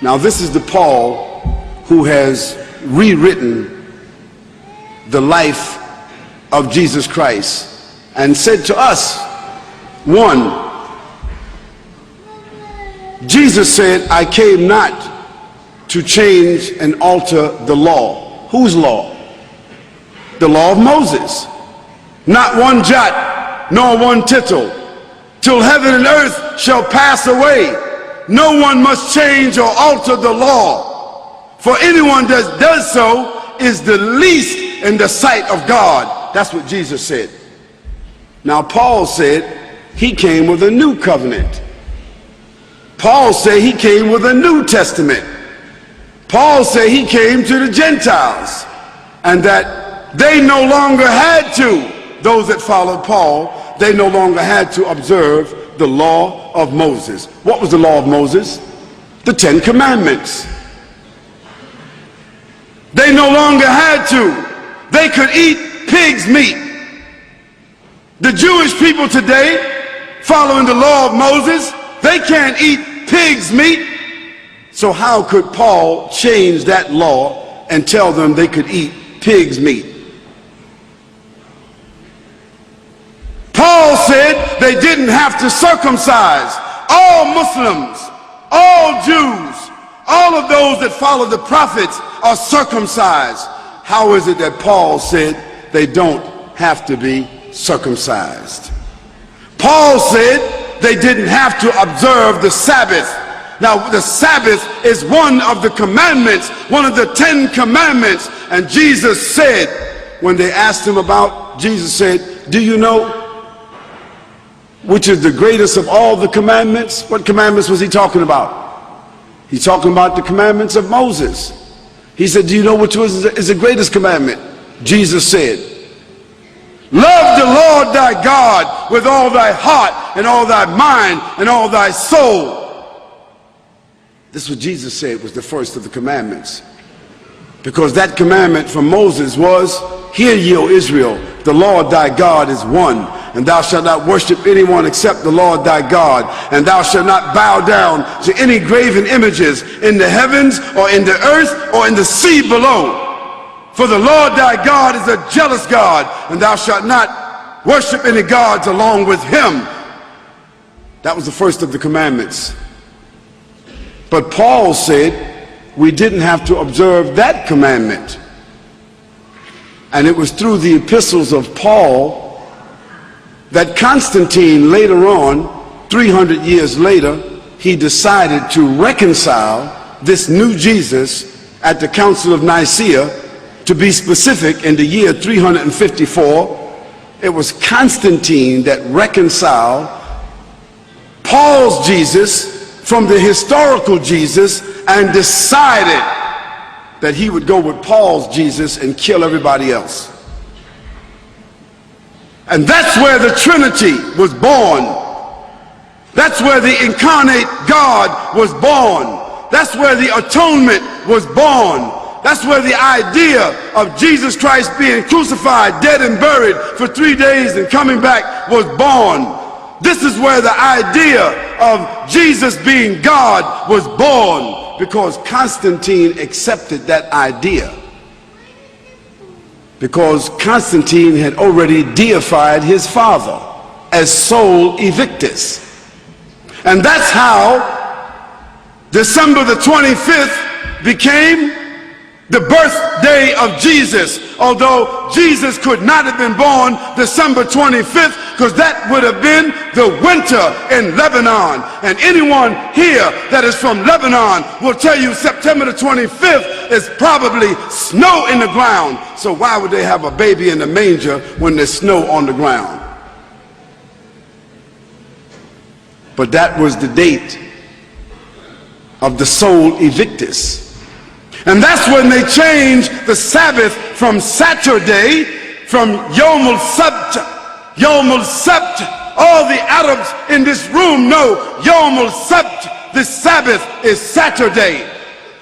Now this is the Paul who has rewritten the life of Jesus Christ and said to us, one, Jesus said, I came not to change and alter the law. Whose law? The law of Moses. Not one jot, nor one tittle, till heaven and earth shall pass away. No one must change or alter the law. For anyone that does so is the least in the sight of God. That's what Jesus said. Now Paul said he came with a new covenant. Paul said he came with a New Testament. Paul said he came to the Gentiles, and that they no longer had to, those that followed Paul, they no longer had to observe the law of Moses. What was the law of Moses? The 10 Commandments. They no longer had to. They could eat pig's meat. The Jewish people today, following the law of Moses, they can't eat pig's meat. So how could Paul change that law and tell them they could eat pig's meat? Paul said they didn't have to circumcise. All Muslims, all Jews, all of those that follow the prophets are circumcised. How is it that Paul said they don't have to be circumcised? Paul said they didn't have to observe the Sabbath. Now the Sabbath is one of the commandments, one of the 10 commandments. And Jesus said, when they asked him about, Jesus said, do you know which is the greatest of all the commandments? What commandments was he talking about? He's talking about the commandments of Moses. He said, do you know which is the greatest commandment? Jesus said, love the Lord thy God with all thy heart and all thy mind and all thy soul. This is what Jesus said was the first of the commandments. Because that commandment from Moses was, hear ye, O Israel, the Lord thy God is one, and thou shalt not worship anyone except the Lord thy God, and thou shalt not bow down to any graven images in the heavens or in the earth or in the sea below. For the Lord thy God is a jealous God, and thou shalt not worship any gods along with him. That was the first of the commandments. But Paul said we didn't have to observe that commandment. And it was through the epistles of Paul that Constantine later on, 300 years later, he decided to reconcile this new Jesus at the Council of Nicaea. To be specific, in the year 354, it was Constantine that reconciled Paul's Jesus from the historical Jesus and decided that he would go with Paul's Jesus and kill everybody else. And that's where the Trinity was born. That's where the incarnate God was born. That's where the atonement was born. That's where the idea of Jesus Christ being crucified, dead and buried for 3 days and coming back was born. This is where the idea of Jesus being God was born, because Constantine accepted that idea. Because Constantine had already deified his father as Sol Invictus. And that's how December the 25th became the birthday of Jesus, although Jesus could not have been born December 25th, because that would have been the winter in Lebanon. And anyone here that is from Lebanon will tell you September the 25th is probably snow in the ground. So why would they have a baby in the manger when there's snow on the ground? But that was the date of the Sol Invictus. And that's when they changed the Sabbath from Saturday, from Yom al-Sabt. Yom al-Sabt, all the Arabs in this room know Yom al-Sabt, the Sabbath is Saturday.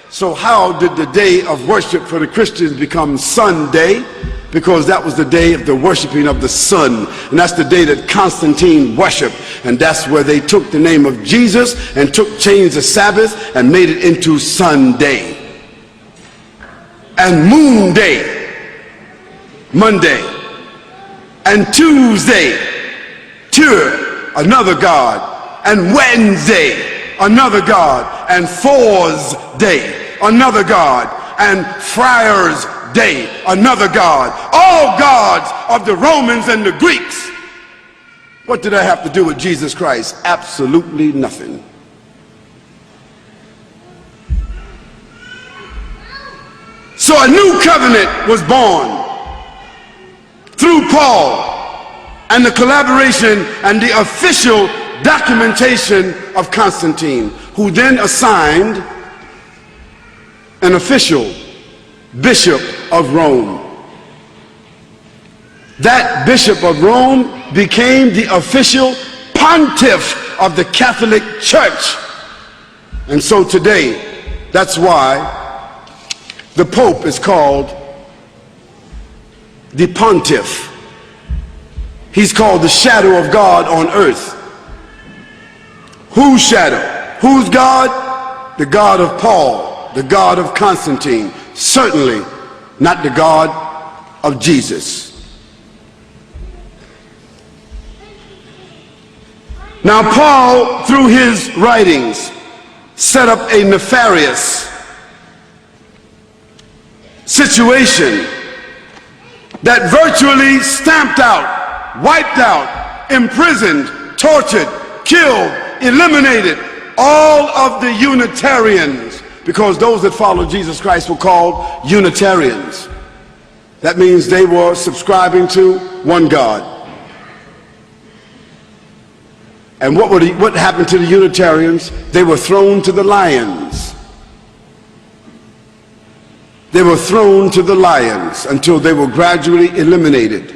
So how did the day of worship for the Christians become Sunday? because that was the day of the worshiping of the sun, and that's the day that Constantine worshiped, and that's where they took the name of Jesus and changed the Sabbath and made it into Sunday and Moon Day, Monday, and Tuesday, another god, and Wednesday, another god, and Thursday, another god, and Friars Day, another god. All gods of the Romans and the Greeks. What did that have to do with Jesus Christ? Absolutely nothing. So a new covenant was born through Paul and the collaboration and the official documentation of Constantine, who then assigned an official bishop of Rome. That bishop of Rome became the official pontiff of the Catholic Church. And so today, that's why the Pope is called the pontiff. He's called the shadow of God on earth. Whose shadow? Whose God? The God of Paul, the God of Constantine. Certainly not the God of Jesus. Now Paul, through his writings, set up a nefarious situation that virtually stamped out, wiped out, imprisoned, tortured, killed, eliminated all of the Unitarians, because those that followed Jesus Christ were called Unitarians. That means they were subscribing to one God. And what happened to the Unitarians? They were thrown to the lions. They were thrown to the lions until they were gradually eliminated.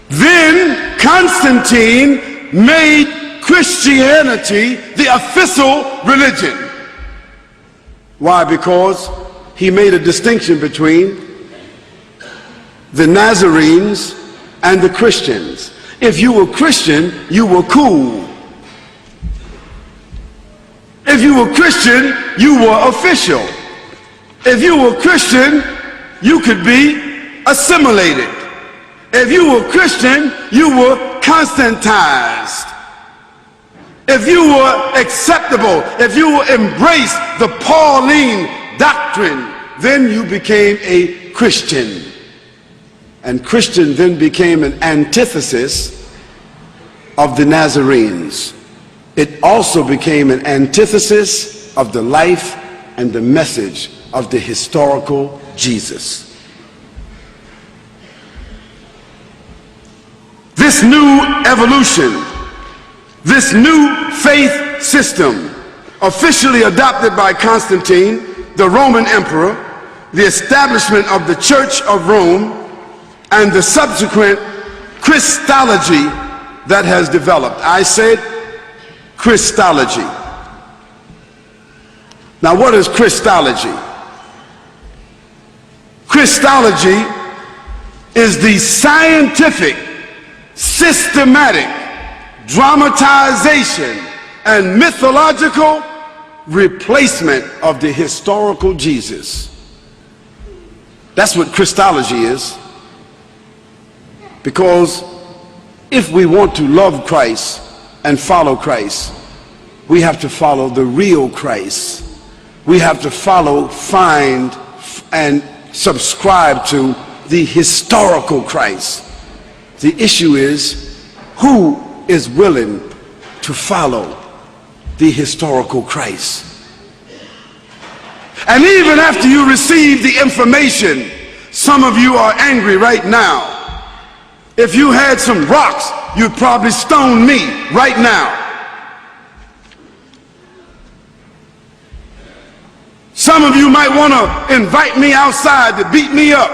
Then Constantine made Christianity the official religion. Why? Because he made a distinction between the Nazarenes and the Christians. If you were Christian, you were cool. If you were Christian, you were official. If you were Christian, you could be assimilated. If you were Christian, you were Constantized. If you were acceptable, if you embraced the Pauline doctrine, then you became a Christian. And Christian then became an antithesis of the Nazarenes. It also became an antithesis of the life and the message of the historical Jesus. This new evolution, this new faith system, officially adopted by Constantine, the Roman emperor, the establishment of the Church of Rome, and the subsequent Christology that has developed. I said Christology. Now, what is Christology? Christology is the scientific, systematic dramatization and mythological replacement of the historical Jesus. That's what Christology is. Because if we want to love Christ and follow Christ, we have to follow the real Christ. We have to follow, find, and subscribe to the historical Christ. The issue is, who is willing to follow the historical Christ? And even after you receive the information, some of you are angry right now. If you had some rocks, you'd probably stone me right now. Some of you might want to invite me outside to beat me up.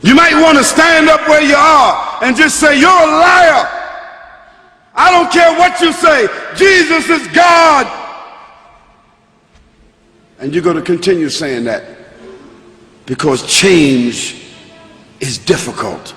You might want to stand up where you are and just say, "You're a liar. I don't care what you say. Jesus is God." And you're going to continue saying that Because change is difficult.